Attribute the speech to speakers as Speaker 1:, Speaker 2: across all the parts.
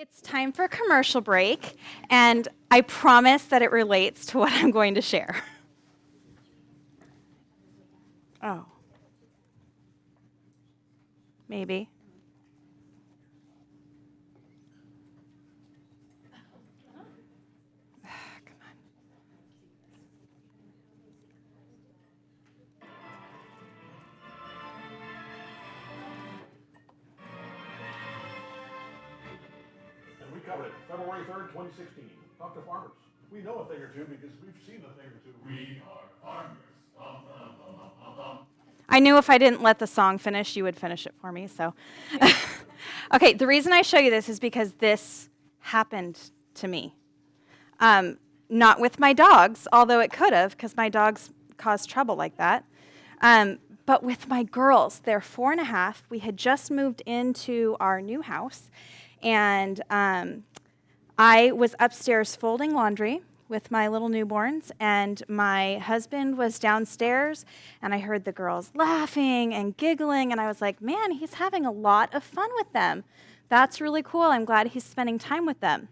Speaker 1: It's time for a commercial break, and I promise that it relates to what I'm going to share. Oh. Maybe. Come on.
Speaker 2: And we covered it February 3rd, 2016. Talk to farmers. We know a thing or two because we've seen a thing or two. We are farmers.
Speaker 1: I knew if I didn't let the song finish, you would finish it for me, so. Okay, the reason I show you this is because this happened to me. Not with my dogs, although it could have, because my dogs cause trouble like that. But with my girls, they're 4.5. We had just moved into our new house, and I was upstairs folding laundry with my little newborns, and my husband was downstairs, and I heard the girls laughing and giggling, and I was like, man, he's having a lot of fun with them. That's really cool. I'm glad he's spending time with them.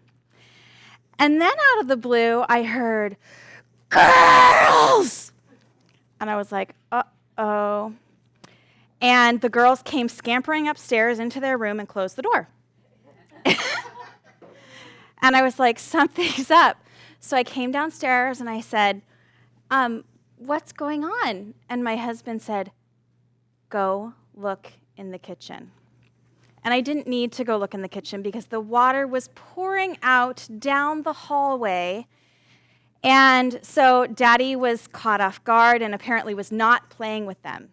Speaker 1: And then out of the blue, I heard, girls! And I was like, uh-oh. And the girls came scampering upstairs into their room and closed the door. And I was like, something's up. So I came downstairs and I said, what's going on? And my husband said, go look in the kitchen. And I didn't need to go look in the kitchen because the water was pouring out down the hallway. And so Daddy was caught off guard and apparently was not playing with them.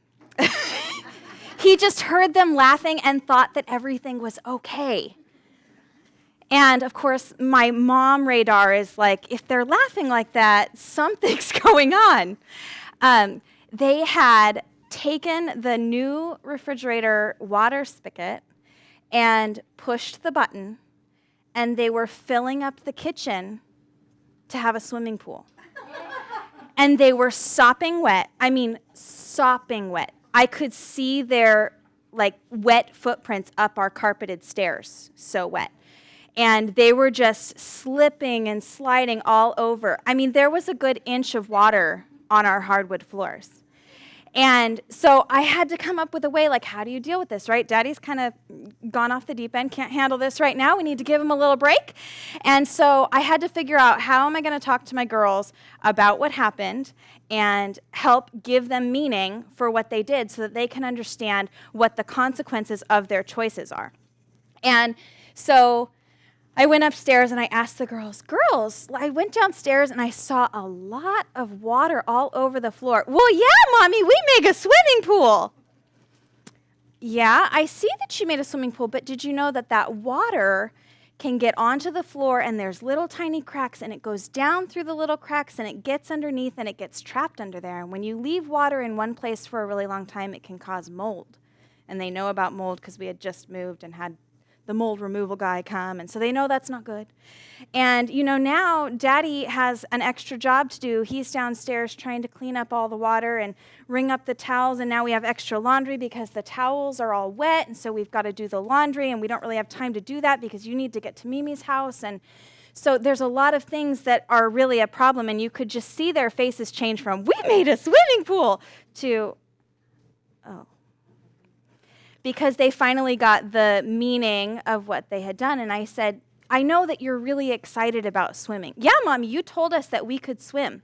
Speaker 1: He just heard them laughing and thought that everything was okay. And of course, my mom radar is like, if they're laughing like that, something's going on. They had taken the new refrigerator water spigot and pushed the button, and they were filling up the kitchen to have a swimming pool. And they were sopping wet. I mean, sopping wet. I could see their wet footprints up our carpeted stairs, so wet. And they were just slipping and sliding all over. I mean, there was a good inch of water on our hardwood floors. And so I had to come up with a way, how do you deal with this, right? Daddy's kind of gone off the deep end, can't handle this right now. We need to give him a little break. And so I had to figure out, how am I going to talk to my girls about what happened and help give them meaning for what they did so that they can understand what the consequences of their choices are. And so I went upstairs and I asked the girls, I went downstairs and I saw a lot of water all over the floor. Well, yeah, Mommy, we make a swimming pool. Yeah, I see that you made a swimming pool, but did you know that water can get onto the floor and there's little tiny cracks and it goes down through the little cracks and it gets underneath and it gets trapped under there. And when you leave water in one place for a really long time, it can cause mold. And they know about mold because we had just moved and had the mold removal guy come, and so they know that's not good. And now Daddy has an extra job to do. He's downstairs trying to clean up all the water and wring up the towels, and now we have extra laundry because the towels are all wet, and so we've got to do the laundry, and we don't really have time to do that because you need to get to Mimi's house. And so there's a lot of things that are really a problem, and you could just see their faces change from, we made a swimming pool, to, oh. Because they finally got the meaning of what they had done. And I said, I know that you're really excited about swimming. Yeah, Mommy, you told us that we could swim.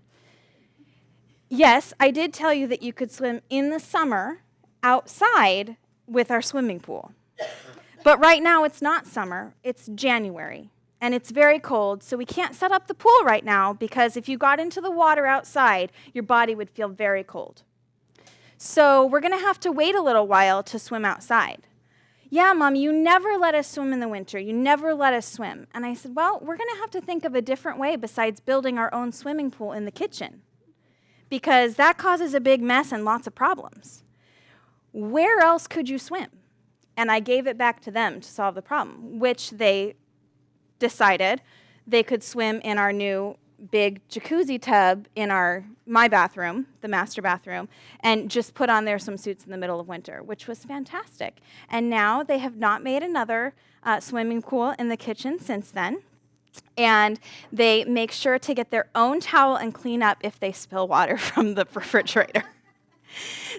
Speaker 1: Yes, I did tell you that you could swim in the summer outside with our swimming pool. But right now it's not summer, it's January. And it's very cold, so we can't set up the pool right now because if you got into the water outside, your body would feel very cold. So we're going to have to wait a little while to swim outside. Yeah, Mom, you never let us swim in the winter. You never let us swim. And I said, well, we're going to have to think of a different way besides building our own swimming pool in the kitchen because that causes a big mess and lots of problems. Where else could you swim? And I gave it back to them to solve the problem, which they decided they could swim in our new big jacuzzi tub in my bathroom, the master bathroom, and just put on their swimsuits in the middle of winter, which was fantastic. And now they have not made another swimming pool in the kitchen since then. And they make sure to get their own towel and clean up if they spill water from the refrigerator.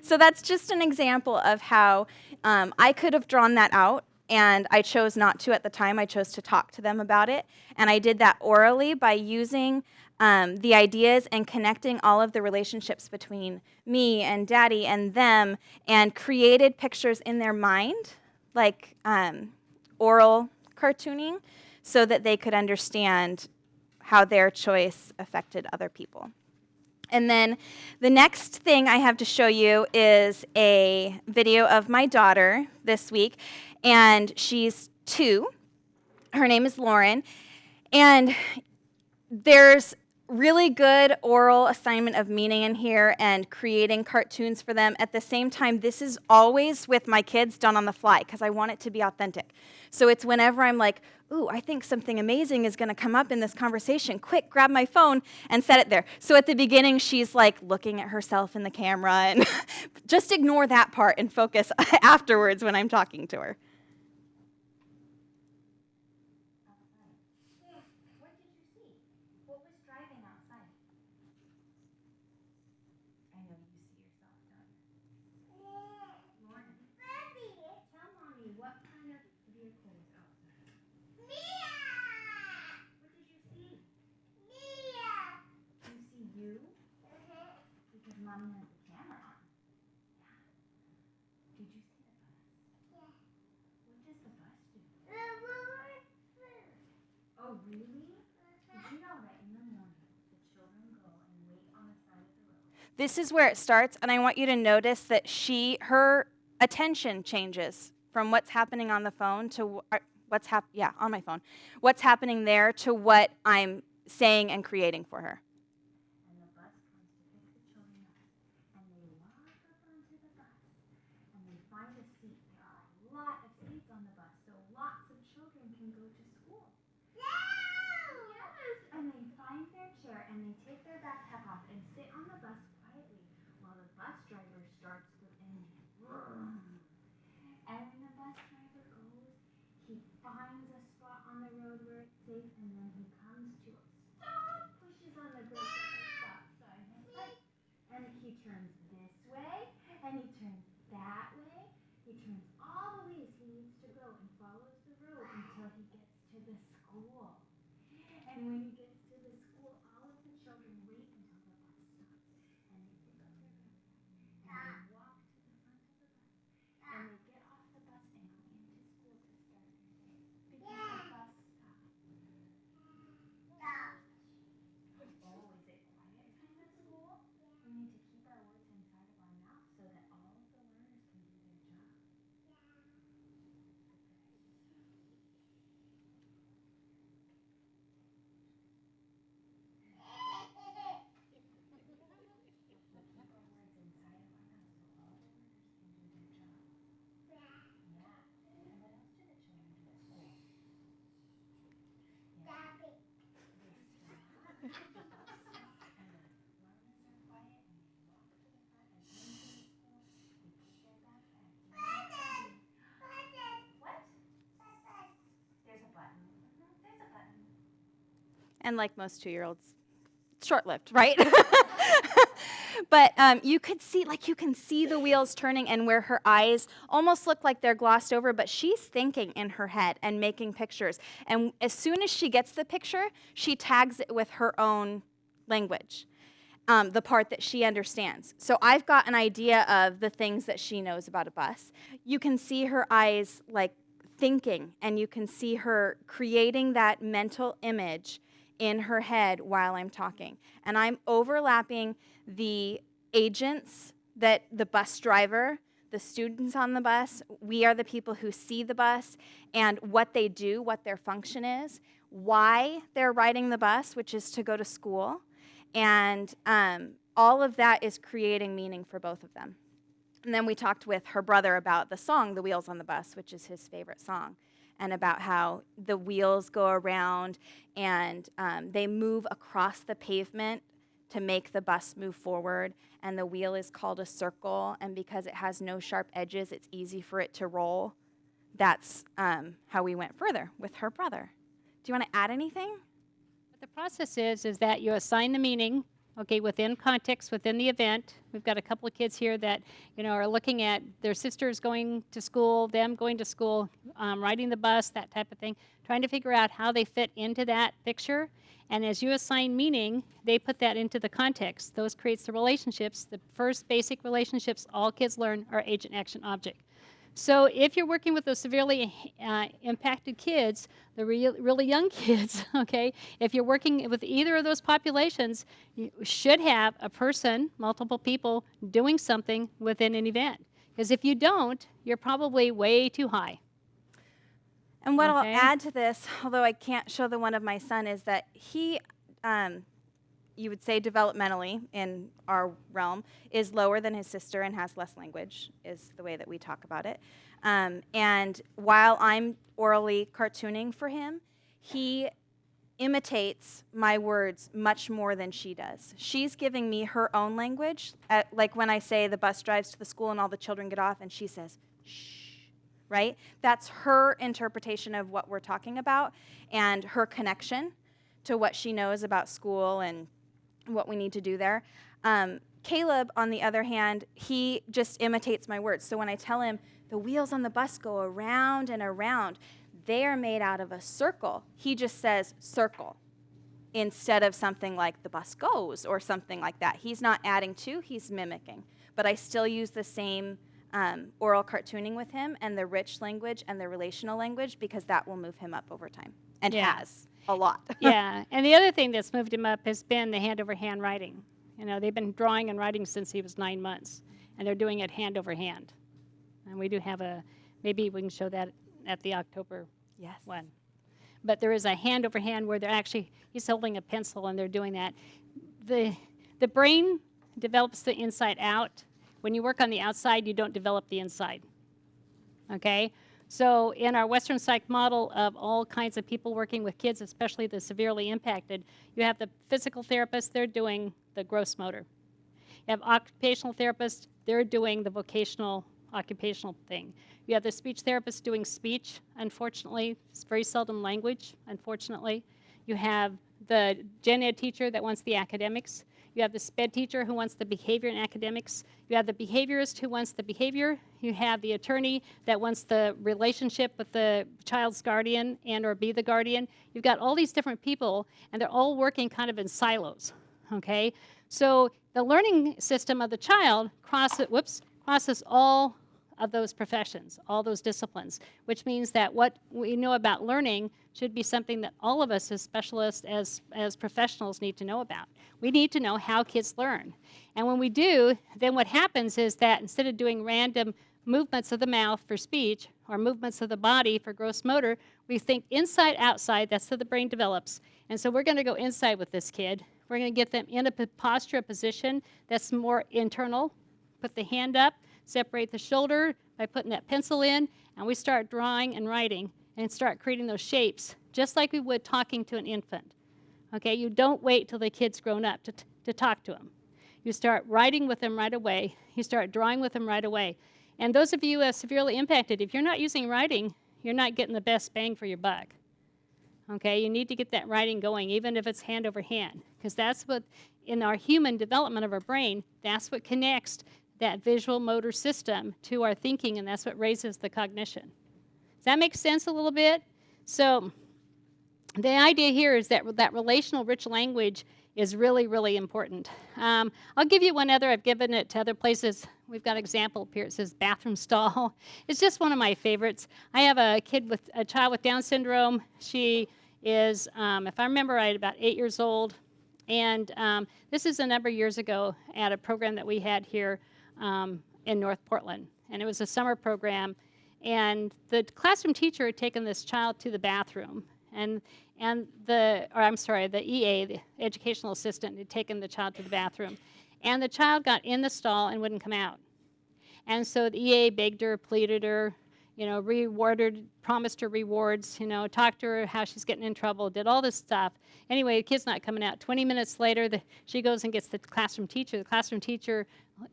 Speaker 1: So that's just an example of how I could have drawn that out, and I chose not to at the time. I chose to talk to them about it, and I did that orally by using the ideas and connecting all of the relationships between me and Daddy and them, and created pictures in their mind, like oral cartooning, so that they could understand how their choice affected other people. And then the next thing I have to show you is a video of my daughter this week, and she's 2. Her name is Lauren, and there's really good oral assignment of meaning in here and creating cartoons for them. At the same time, this is always with my kids done on the fly because I want it to be authentic. So it's whenever I'm like, ooh, I think something amazing is going to come up in this conversation. Quick, grab my phone and set it there. So at the beginning, she's like looking at herself in the camera, and just ignore that part and focus afterwards when I'm talking to her.
Speaker 3: Mommy has the camera on. Yeah. Did you see the bus? Yeah. What does the bus do? Oh, really? Did you know that in the morning the children go and wait on the side of the road?
Speaker 1: This is where it starts, and I want you to notice that her attention changes from what's happening on the phone to on my phone. What's happening there to what I'm saying and creating for her.
Speaker 3: And they take their backpack off and sit on the bus quietly while the bus driver starts the engine. And when the bus driver goes, he finds a spot on the road where it's safe, and then he comes to a stop, pushes on the brake at the stop sign, and he turns this way, and he turns that way. He turns all the ways he needs to go and follows the road until he gets to the school. And when he gets to the school, all of the children wait until the bus stops. And they pick up their backpack, and they walk to the front of the bus. And they get off the bus and go into school to start their day. Because the bus stopped. Oh, is it quiet time at school? We need to keep our words inside of our mouth so that all of the learners can do their job.
Speaker 1: And like most 2-year-olds, short-lived, right? But you can see the wheels turning, and where her eyes almost look like they're glossed over, but she's thinking in her head and making pictures. And as soon as she gets the picture, she tags it with her own language, the part that she understands. So I've got an idea of the things that she knows about a bus. You can see her eyes like thinking, and you can see her creating that mental image in her head while I'm talking. And I'm overlapping the agents, that the bus driver, the students on the bus, we are the people who see the bus and what they do, what their function is, why they're riding the bus, which is to go to school. And all of that is creating meaning for both of them. And then we talked with her brother about the song, The Wheels on the Bus, which is his favorite song. and about how the wheels go around and they move across the pavement to make the bus move forward. And the wheel is called a circle, and because it has no sharp edges, it's easy for it to roll. That's how we went further with her brother. Do you want to add anything?
Speaker 4: What the process is that you assign the meaning, okay, within context, within the event. We've got a couple of kids here that, are looking at their sisters going to school, them going to school, riding the bus, that type of thing, trying to figure out how they fit into that picture. And as you assign meaning, they put that into the context. Those creates the relationships. The first basic relationships all kids learn are agent, action, object. So if you're working with those severely impacted kids, the really young kids, okay, if you're working with either of those populations, you should have a person, multiple people, doing something within an event. Because if you don't, you're probably way too high.
Speaker 1: And what
Speaker 4: Okay.
Speaker 1: I'll add to this, although I can't show the one of my son, is that he, you would say developmentally in our realm, is lower than his sister and has less language, is the way that we talk about it. And while I'm orally cartooning for him, he imitates my words much more than she does. She's giving me her own language, like when I say the bus drives to the school and all the children get off, and she says, shh. Right? That's her interpretation of what we're talking about and her connection to what she knows about school and what we need to do there. Caleb, on the other hand, he just imitates my words. So when I tell him the wheels on the bus go around and around, they are made out of a circle. He just says circle instead of something like the bus goes or something like that. He's not adding to, he's mimicking. But I still use the same oral cartooning with him and the rich language and the relational language because that will move him up over time and has a lot.
Speaker 4: Yeah, and the other thing that's moved him up has been the hand-over-hand writing. They've been drawing and writing since he was 9 months, and they're doing it hand over hand. And we do have maybe we can show that at the October
Speaker 1: Yes.
Speaker 4: one. But there is a hand over hand where he's holding a pencil and they're doing that. The brain develops the inside out. When you work on the outside, you don't develop the inside. Okay? So in our Western Psych model of all kinds of people working with kids, especially the severely impacted, you have the physical therapist, they're doing the gross motor. You have occupational therapists, they're doing the vocational occupational thing. You have the speech therapist doing speech, unfortunately. It's very seldom language, unfortunately. You have the gen ed teacher that wants the academics. You have the SPED teacher who wants the behavior and academics. You have the behaviorist who wants the behavior. You have the attorney that wants the relationship with the child's guardian and or be the guardian. You've got all these different people, and they're all working kind of in silos, okay? So the learning system of the child crosses all of those professions, all those disciplines, which means that what we know about learning should be something that all of us as specialists, as professionals need to know about. We need to know how kids learn. And when we do, then what happens is that instead of doing random movements of the mouth for speech or movements of the body for gross motor, we think inside, outside, that's how the brain develops. And so we're going to go inside with this kid. We're going to get them in a posture, a position that's more internal. Put the hand up, separate the shoulder by putting that pencil in, and we start drawing and writing and start creating those shapes, just like we would talking to an infant. Okay, you don't wait till the kid's grown up to talk to them. You start writing with them right away. You start drawing with them right away. And those of you who are severely impacted, if you're not using writing, you're not getting the best bang for your buck. Okay, you need to get that writing going, even if it's hand over hand, because that's what, in our human development of our brain, that's what connects that visual motor system to our thinking, and that's what raises the cognition. Does that make sense a little bit? So the idea here is that that relational rich language is really, really important. I'll give you one other. I've given it to other places. We've got an example up here. It says bathroom stall. It's just one of my favorites. I have a child with Down syndrome. She is, if I remember right, about 8 years old. And this is a number of years ago at a program that we had here in North Portland. And it was a summer program. And the classroom teacher had taken this child to the bathroom. And the EA, the educational assistant, had taken the child to the bathroom. And the child got in the stall and wouldn't come out. And so the EA begged her, pleaded her, rewarded, promised her rewards, talked to her how she's getting in trouble, did all this stuff. Anyway, the kid's not coming out. 20 minutes later, she goes and gets the classroom teacher. The classroom teacher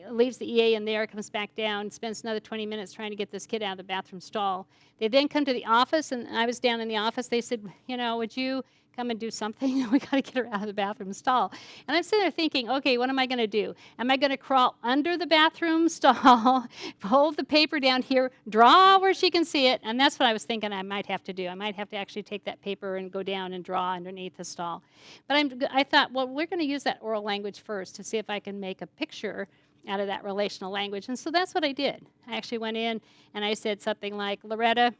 Speaker 4: leaves the EA in there, comes back down, spends another 20 minutes trying to get this kid out of the bathroom stall. They then come to the office, and I was down in the office. They said, would you come and do something? We got to get her out of the bathroom stall. And I'm sitting there thinking, okay, what am I going to do? Am I going to crawl under the bathroom stall, hold the paper down here, draw where she can see it? And that's what I was thinking I might have to do. I might have to actually take that paper and go down and draw underneath the stall. But I thought, well, we're going to use that oral language first to see if I can make a picture out of that relational language. And so that's what I did. I actually went in and I said something like, Loretta,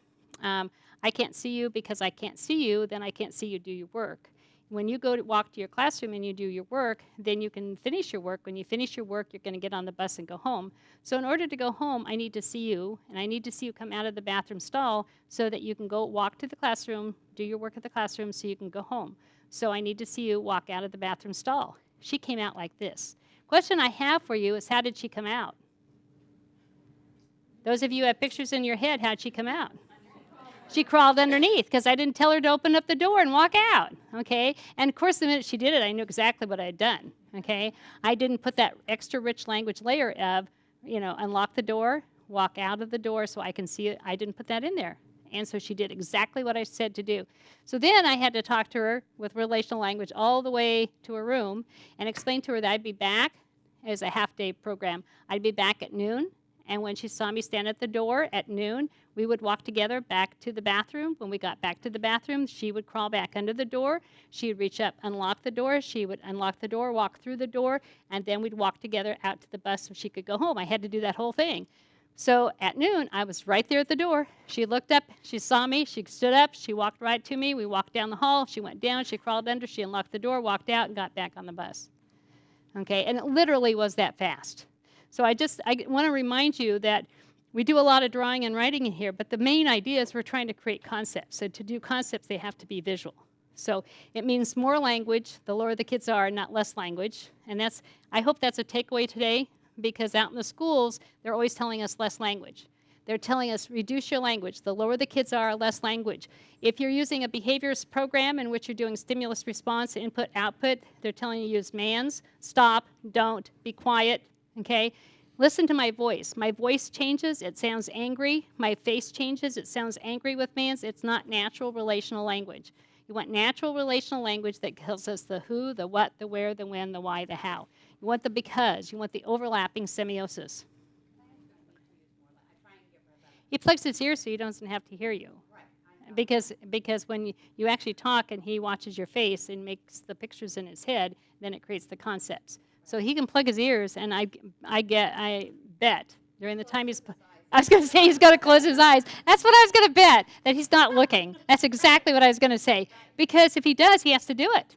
Speaker 4: I can't see you because I can't see you, then I can't see you do your work. When you go to walk to your classroom and you do your work, then you can finish your work. When you finish your work, you're going to get on the bus and go home. So in order to go home, I need to see you, and I need to see you come out of the bathroom stall so that you can go walk to the classroom, do your work at the classroom so you can go home. So I need to see you walk out of the bathroom stall. She came out like this. Question I have for you is, how did she come out? Those of you who have pictures in your head, how'd she come out? She crawled underneath because I didn't tell her to open up the door and walk out, okay? And of course, the minute she did it, I knew exactly what I had done, okay? I didn't put that extra rich language layer of, unlock the door, walk out of the door so I can see it. I didn't put that in there. And so she did exactly what I said to do. So then I had to talk to her with relational language all the way to her room and explain to her that I'd be back as a half-day program. I'd be back at noon. And when she saw me stand at the door at noon, we would walk together back to the bathroom. When we got back to the bathroom, she would crawl back under the door. She would reach up, unlock the door. She would unlock the door, walk through the door, and then we'd walk together out to the bus so she could go home. I had to do that whole thing. So at noon, I was right there at the door. She looked up. She saw me. She stood up. She walked right to me. We walked down the hall. She went down. She crawled under. She unlocked the door, walked out, and got back on the bus. Okay, and it literally was that fast. So I want to remind you that we do a lot of drawing and writing in here, but the main idea is we're trying to create concepts. So to do concepts, they have to be visual. So it means more language, the lower the kids are, not less language. And I hope that's a takeaway today, because out in the schools, they're always telling us less language. They're telling us, reduce your language. The lower the kids are, less language. If you're using a behaviors program in which you're doing stimulus response, input, output, they're telling you to use mands, stop, don't, be quiet, okay? Listen to my voice. My voice changes, it sounds angry. My face changes, it sounds angry with mands. It's not natural relational language. You want natural relational language that tells us the who, the what, the where, the when, the why, the how. You want the because. You want the overlapping semiosis. He plugs his ears so he doesn't have to hear you. Right, because when you actually talk and he watches your face and makes the pictures in his head, then it creates the concepts. So he can plug his ears, and I bet during the time I was going to say he's going to close his eyes. That's what I was going to bet, that he's not looking. That's exactly what I was going to say. Because if he does, he has to do it.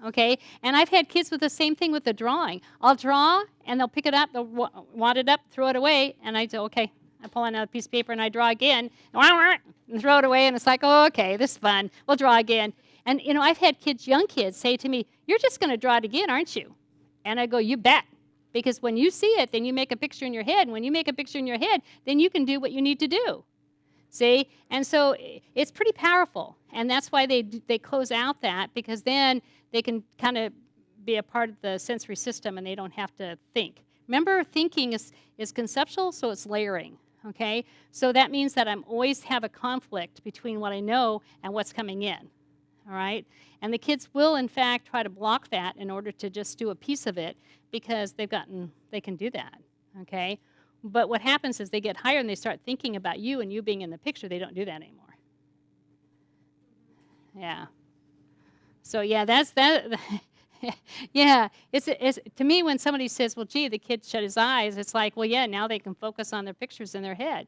Speaker 4: Okay? And I've had kids with the same thing with the drawing. I'll draw, and they'll pick it up, they'll wad it up, throw it away, and I say, okay. I pull out another piece of paper, and I draw again, and throw it away, and it's like, oh, okay, this is fun. We'll draw again. And, I've had young kids say to me, you're just going to draw it again, aren't you? And I go, you bet. Because when you see it, then you make a picture in your head. And when you make a picture in your head, then you can do what you need to do. See? And so it's pretty powerful. And that's why they close out that, because then they can kind of be a part of the sensory system and they don't have to think. Remember, thinking is conceptual, so it's layering. Okay? So that means that I'm always have a conflict between what I know and what's coming in. All right? And the kids will, in fact, try to block that in order to just do a piece of it because they can do that, okay? But what happens is they get higher and they start thinking about you and you being in the picture. They don't do that anymore. Yeah. So, yeah, that's that. Yeah, it's to me when somebody says, well, gee, the kid shut his eyes, it's like, well, yeah, now they can focus on their pictures in their head.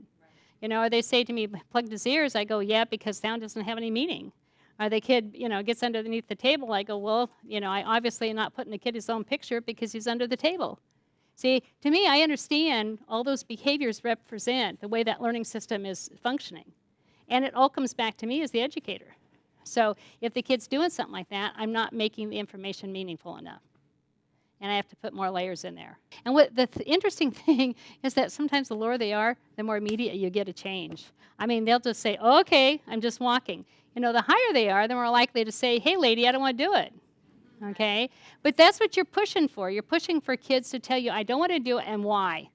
Speaker 4: Right. Or they say to me, plugged his ears, I go, yeah, because sound doesn't have any meaning. Or the kid, gets underneath the table. I go, well, I obviously am not putting the kid his own picture because he's under the table. See, to me, I understand all those behaviors represent the way that learning system is functioning. And it all comes back to me as the educator. So if the kid's doing something like that, I'm not making the information meaningful enough. and I have to put more layers in there. And what the interesting thing is that sometimes the lower they are, the more immediate you get a change. I mean, they'll just say, oh, okay, I'm just walking. You know, the higher they are, the more likely to say, hey, lady, I don't want to do it. Okay? But that's what you're pushing for. You're pushing for kids to tell you, I don't want to do it, and why.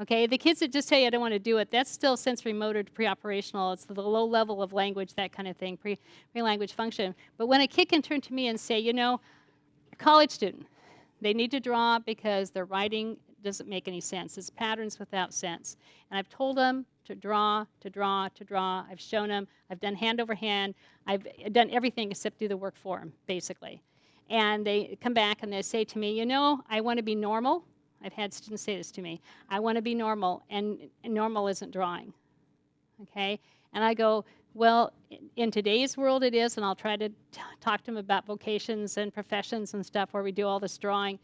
Speaker 4: Okay? The kids that just tell you, I don't want to do it, that's still sensory motor to pre-operational. It's the low level of language, that kind of thing, pre-language function. But when a kid can turn to me and say, you know, a college student, they need to draw because their writing doesn't make any sense. It's patterns without sense. And I've told them to draw, to draw, to draw. I've shown them. I've done hand over hand. I've done everything except do the work for them, basically. And they come back and they say to me, you know, I want to be normal. I've had students say this to me. I want to be normal, and normal isn't drawing. Okay? And I go, well, in today's world it is, and I'll try to talk to them about vocations and professions and stuff where we do all this drawing,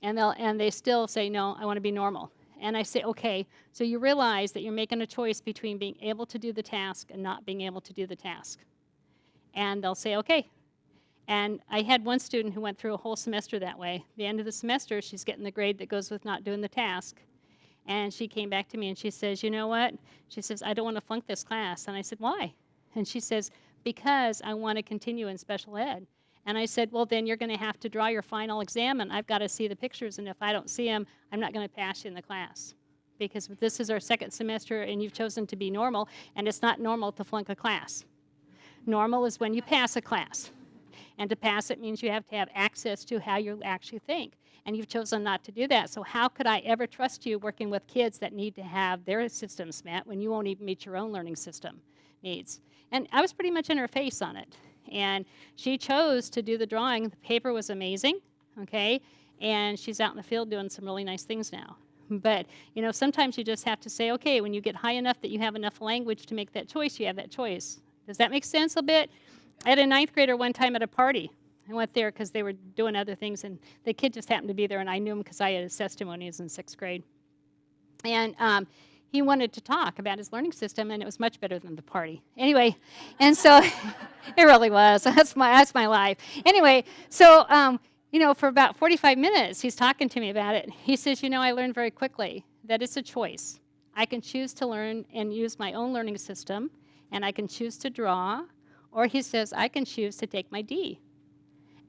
Speaker 4: and they still say, no, I want to be normal. And I say, okay, so you realize that you're making a choice between being able to do the task and not being able to do the task. And they'll say, okay. And I had one student who went through a whole semester that way. At the end of the semester, she's getting the grade that goes with not doing the task. And she came back to me and she says, you know what? She says, I don't want to flunk this class. And I said, why? And she says, because I want to continue in special ed. And I said, well, then you're going to have to draw your final exam, and I've got to see the pictures, and if I don't see them, I'm not going to pass you in the class. Because this is our second semester, and you've chosen to be normal, and it's not normal to flunk a class. Normal is when you pass a class. And to pass it means you have to have access to how you actually think. And you've chosen not to do that. So how could I ever trust you working with kids that need to have their systems met when you won't even meet your own learning system needs? And I was pretty much in her face on it. And she chose to do the drawing. The paper was amazing, okay? And she's out in the field doing some really nice things now. But, you know, sometimes you just have to say, okay, when you get high enough that you have enough language to make that choice, you have that choice. Does that make sense a bit? I had a 9th grader one time at a party. I went there because they were doing other things, and the kid just happened to be there, and I knew him because I had his testimonies in 6th grade. And he wanted to talk about his learning system, and it was much better than the party. Anyway, and so it really was. That's my life. Anyway, so you know, for about 45 minutes, he's talking to me about it. He says, you know, I learned very quickly that it's a choice. I can choose to learn and use my own learning system, and I can choose to draw, or he says, I can choose to take my D.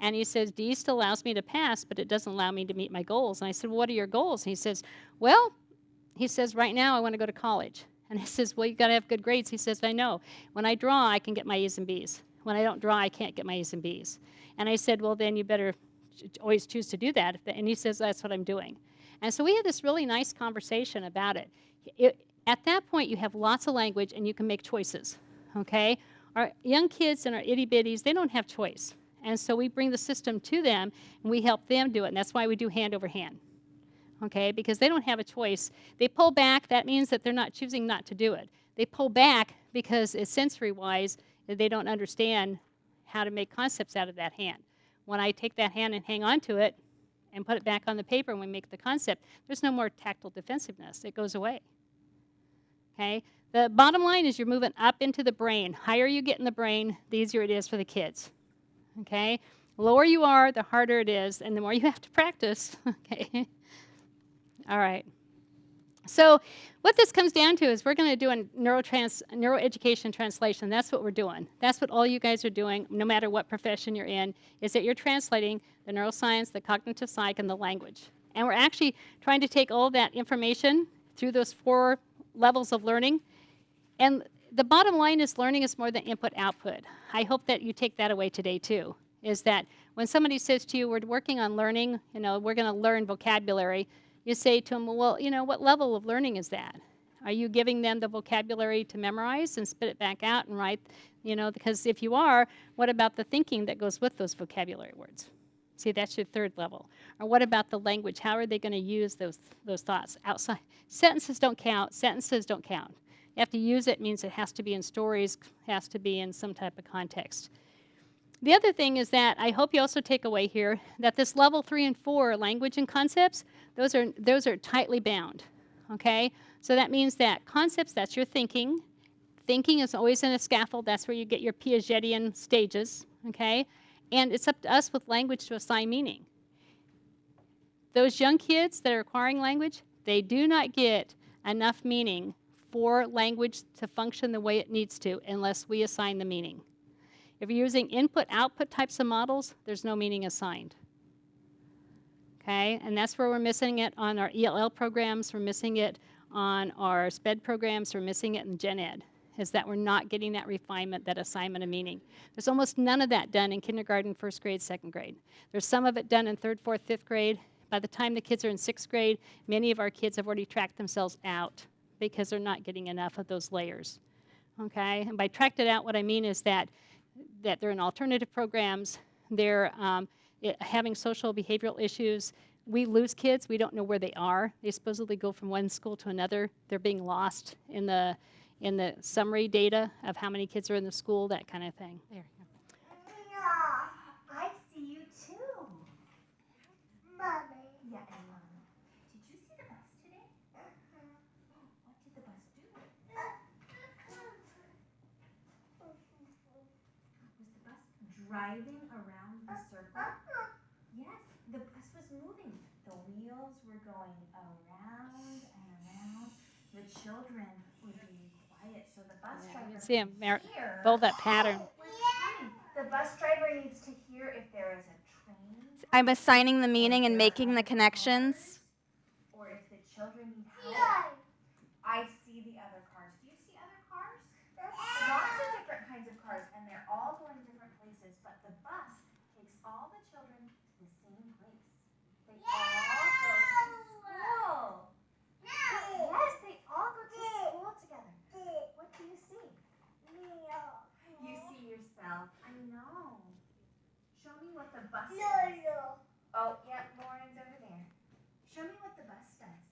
Speaker 4: And he says, D still allows me to pass, but it doesn't allow me to meet my goals. And I said, well, what are your goals? And he says, well, right now I want to go to college. And he says, well, you got to have good grades. He says, I know. When I draw, I can get my A's and B's. When I don't draw, I can't get my A's and B's. And I said, well, then you better always choose to do that. And he says, that's what I'm doing. And so we had this really nice conversation about it. At that point, you have lots of language, and you can make choices, okay? Our young kids and our itty-bitties, they don't have choice. And so we bring the system to them, and we help them do it. And that's why we do hand over hand, okay? Because they don't have a choice. They pull back. That means that they're not choosing not to do it. They pull back because it's sensory-wise, they don't understand how to make concepts out of that hand. When I take that hand and hang on to it and put it back on the paper and we make the concept, there's no more tactile defensiveness. It goes away, okay? The bottom line is you're moving up into the brain. Higher you get in the brain, the easier it is for the kids. Okay? Lower you are, the harder it is, and the more you have to practice. Okay? All right. So what this comes down to is we're going to do a neuroeducation translation. That's what we're doing. That's what all you guys are doing, no matter what profession you're in, is that you're translating the neuroscience, the cognitive psych, and the language. And we're actually trying to take all of that information through those 4 levels of learning. And the bottom line is learning is more than input-output. I hope that you take that away today, too, is that when somebody says to you, we're working on learning, you know, we're going to learn vocabulary, you say to them, well, you know, what level of learning is that? Are you giving them the vocabulary to memorize and spit it back out and write, you know, because if you are, what about the thinking that goes with those vocabulary words? See, that's your 3rd level. Or what about the language? How are they going to use those thoughts outside? Sentences don't count. Sentences don't count. You have to use it means it has to be in stories, has to be in some type of context. The other thing is that I hope you also take away here that this level 3 and 4 language and concepts, those are tightly bound, okay? So that means that concepts, that's your thinking. Thinking is always in a scaffold. That's where you get your Piagetian stages, okay? And it's up to us with language to assign meaning. those young kids that are acquiring language, they do not get enough meaning for language to function the way it needs to unless we assign the meaning. If you're using input-output types of models, there's no meaning assigned. Okay, and that's where we're missing it on our ELL programs, we're missing it on our SPED programs, we're missing it in Gen Ed, is that we're not getting that refinement, that assignment of meaning. There's almost none of that done in kindergarten, first grade, second grade. There's some of it done in third, fourth, fifth grade. By the time the kids are in sixth grade, many of our kids have already tracked themselves out because they're not getting enough of those layers. Okay, and by tracked it out, what I mean is that they're in alternative programs, they're having social behavioral issues. We lose kids, we don't know where they are. They supposedly go from one school to another. They're being lost in the summary data of how many kids are in the school, that kind of thing. There.
Speaker 3: Yeah, I see you too. Mommy. Yeah, and Mommy. Did you see the bus today? What did the bus do? Was the bus driving around the circle? Yes, the bus was moving. The wheels were going around and around. The children were being quiet, so the bus driver
Speaker 4: See them
Speaker 3: could hear.
Speaker 4: build that pattern.
Speaker 3: The bus driver needs to hear if there is a train.
Speaker 1: I'm assigning the meaning and making the connections.
Speaker 3: Or if the children need help. I see the other cars. Do you see other cars? Lots of different kinds of cars, and they're all going different places, but the bus takes all the children to the same place. They all go to school. Yes, they all go to school together. What do you see? You see yourself. I know. Show me what the bus does. Oh, yeah, Lauren's over there. Show me what the bus does.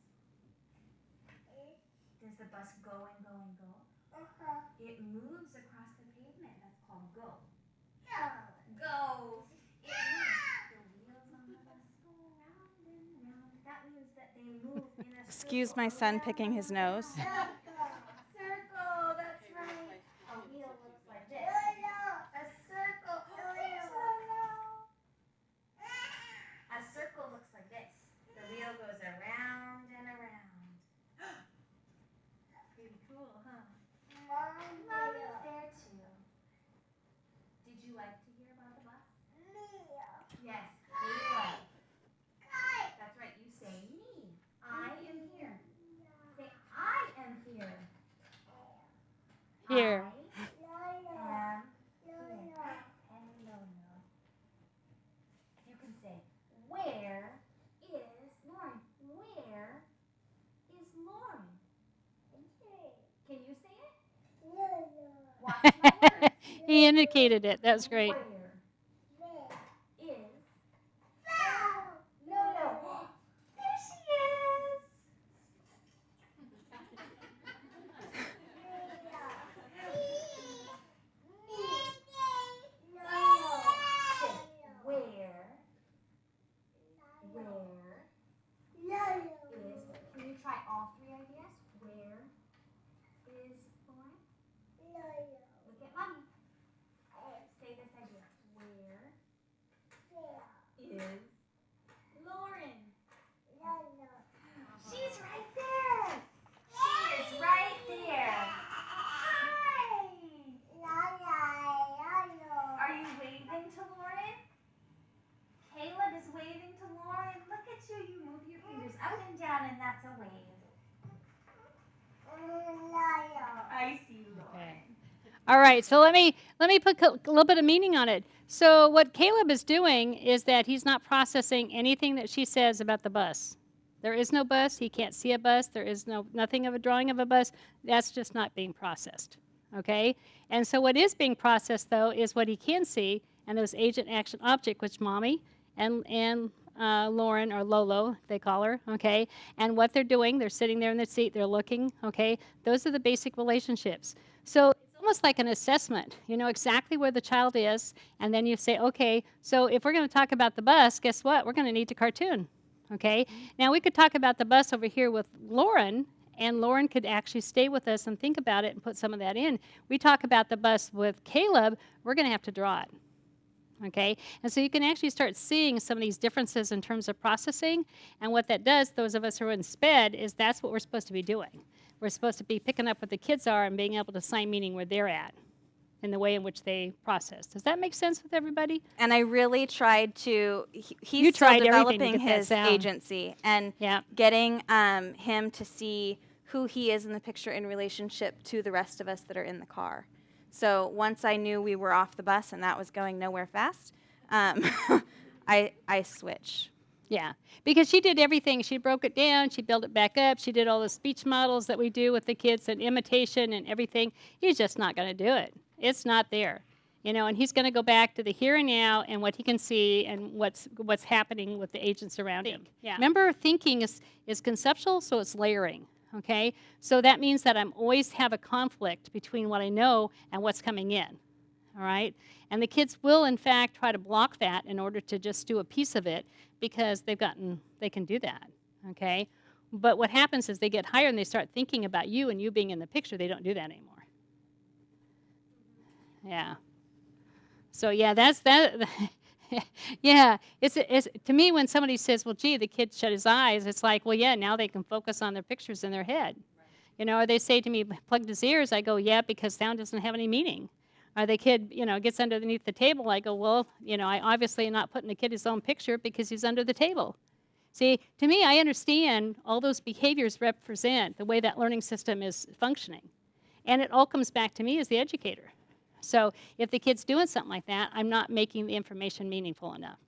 Speaker 3: Does the bus go and go and go? It moves across the pavement. That's called go. Go. It moves. The wheels on the bus go round and round. That means that they move in a
Speaker 1: Excuse
Speaker 3: circle
Speaker 1: my son
Speaker 3: around
Speaker 1: picking his
Speaker 3: and
Speaker 1: nose.
Speaker 3: around. Circle, that's right. A wheel looks like this. A circle. A circle looks like this. The wheel goes around and around. Pretty cool, huh? Mommy's there too. Did you like to hear about the bus? Yes, Caleb. That's right, you say me. I am here. Say I am here.
Speaker 4: Here.
Speaker 3: I am here. And no. You can say, where is Lauren? Where is Lauren? Can you say it? Watch my words.
Speaker 4: He indicated it. That's great.
Speaker 3: Where is no. There she is. Where is, can you try all three ideas? Where is Lauren? Look at Mommy. Say this idea. Where is Lauren? She's right there. She is right there. Hi. Are you waving to Lauren? Caleb is waving to Lauren. Look at you. You move your fingers up and down, and that's a wave. I see Lauren.
Speaker 4: Okay. All right, so let me put a little bit of meaning on it. So what Caleb is doing is that he's not processing anything that she says about the bus. There is no bus. He can't see a bus. There is nothing of a drawing of a bus. That's just not being processed. Okay? And so what is being processed, though, is what he can see, and those agent action object, which Mommy and Lauren, or Lolo, they call her, okay? And what they're doing, they're sitting there in the seat, they're looking, okay? Those are the basic relationships. So it's almost like an assessment. You know exactly where the child is, and then you say, okay, so if we're going to talk about the bus, guess what? We're going to need the cartoon, okay? Now, we could talk about the bus over here with Lauren, and Lauren could actually stay with us and think about it and put some of that in. We talk about the bus with Caleb, we're going to have to draw it. Okay, and so you can actually start seeing some of these differences in terms of processing, and what that does, those of us who are in SPED, is that's what we're supposed to be doing. We're supposed to be picking up what the kids are and being able to assign meaning where they're at in the way in which they process. Does that make sense with everybody?
Speaker 1: And I really tried to, he's
Speaker 4: You
Speaker 1: still
Speaker 4: tried everything to
Speaker 1: developing
Speaker 4: get that
Speaker 1: his
Speaker 4: sound.
Speaker 1: agency and
Speaker 4: Yeah.
Speaker 1: getting him to see who he is in the picture in relationship to the rest of us that are in the car. So once I knew we were off the bus and that was going nowhere fast, I switch.
Speaker 4: Yeah, because she did everything. She broke it down, she built it back up, she did all the speech models that we do with the kids and imitation and everything. He's just not going to do it. It's not there. You know, and he's going to go back to the here and now and what he can see and what's happening with the agents around him. Yeah. Remember, thinking is conceptual, so it's layering. Okay, so that means that I'm always have a conflict between what I know and what's coming in. All right, and the kids will, in fact, try to block that in order to just do a piece of it because they can do that. Okay, but what happens is they get higher and they start thinking about you and you being in the picture. They don't do that anymore. Yeah. So yeah, that's that. Yeah, it's to me when somebody says, "Well, gee, the kid shut his eyes," it's like, well, yeah, now they can focus on their pictures in their head. You know, or they say to me, "Plugged his ears." I go, "Yeah, because sound doesn't have any meaning." Or the kid, you know, gets underneath the table. I go, "Well, you know, I obviously am not putting the kid his own picture because he's under the table." See, to me, I understand all those behaviors represent the way that learning system is functioning, and it all comes back to me as the educator. So if the kid's doing something like that, I'm not making the information meaningful enough.